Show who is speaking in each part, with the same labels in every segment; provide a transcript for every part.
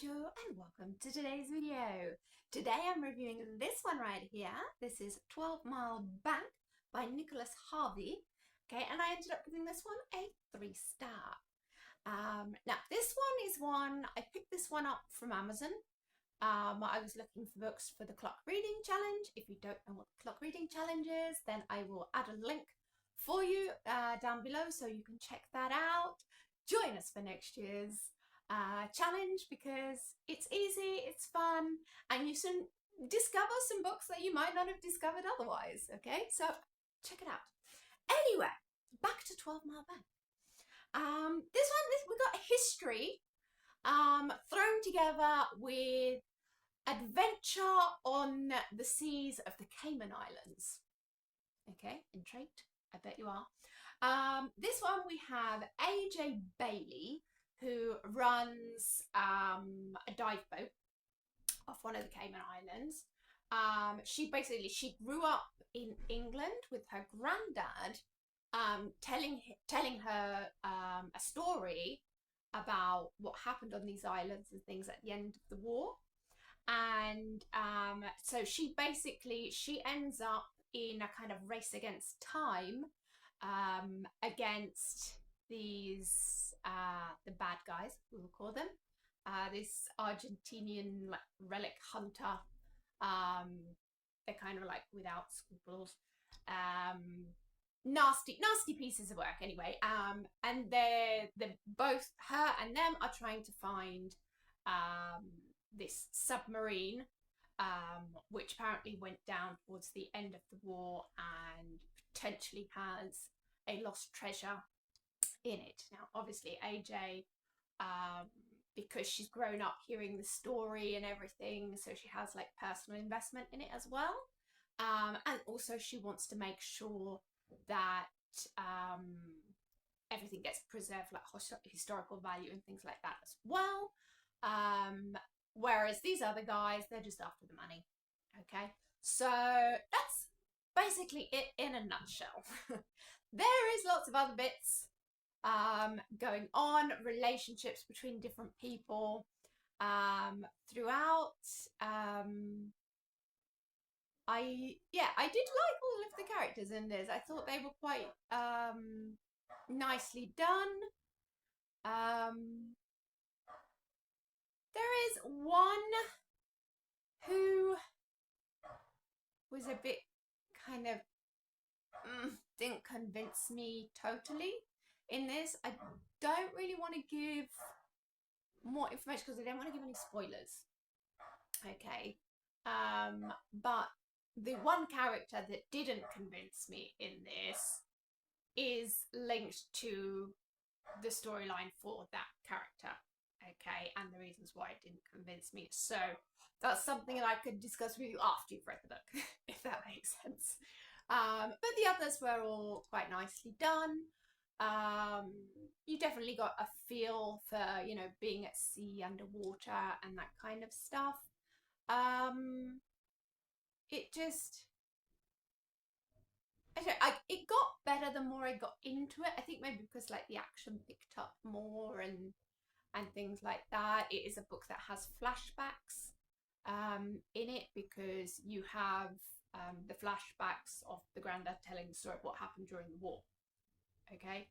Speaker 1: Bonjour and welcome to today's video. Today I'm reviewing this one right here. This is 12 Mile Bank by Nicholas Harvey. Okay, and I ended up giving this one a 3-star. Now this one is one, I picked this one up from Amazon. I was looking for books for the clock reading challenge. If you don't know what the clock reading challenge is, then I will add a link for you down below so you can check that out. Join us for next year's challenge because it's easy, it's fun, and you can discover some books that you might not have discovered otherwise. Okay, so check it out. Anyway, back to 12 Mile Bank. We got history thrown together with adventure on the seas of the Cayman Islands. Okay, intrigued? I bet you are. This one we have AJ Bailey, who runs a dive boat off one of the Cayman Islands. She grew up in England with her granddad, telling her a story about what happened on these islands and things at the end of the war. And so she ends up in a kind of race against time against these the bad guys, we will call them, this Argentinian like relic hunter. They're kind of like without scruples, nasty pieces of work anyway. And they're both, her and them are trying to find this submarine which apparently went down towards the end of the war and potentially has a lost treasure in it. Now obviously AJ, because she's grown up hearing the story and everything, so she has like personal investment in it as well, and also she wants to make sure that everything gets preserved, like historical value and things like that as well. Whereas these other guys, they're just after the money. Okay, so that's basically it in a nutshell. There is lots of other bits going on, relationships between different people throughout. I did like all of the characters in this. I thought they were quite nicely done. There is one who was a bit kind of didn't convince me totally in this. I don't really want to give more information because I don't want to give any spoilers. Okay, but the one character that didn't convince me in this is linked to the storyline for that character. Okay, and the reasons why it didn't convince me. So that's something that I could discuss with you after you've read the book, if that makes sense. But the others were all quite nicely done. You definitely got a feel for, you know, being at sea, underwater, and that kind of stuff. It got better the more I got into it. I think maybe because like the action picked up more and things like that. It is a book that has flashbacks in it because you have the flashbacks of the granddad telling the story of what happened during the war. Okay,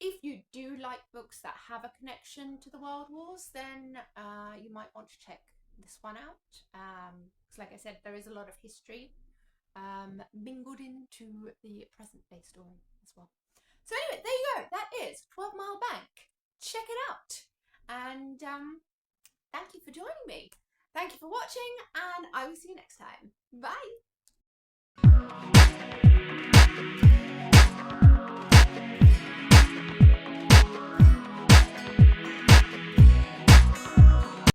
Speaker 1: if you do like books that have a connection to the World Wars, then you might want to check this one out. Because like I said, there is a lot of history mingled into the present day story as well. So anyway, there you go. That is 12 Mile Bank. Check it out, and thank you for joining me. Thank you for watching, and I will see you next time. Bye.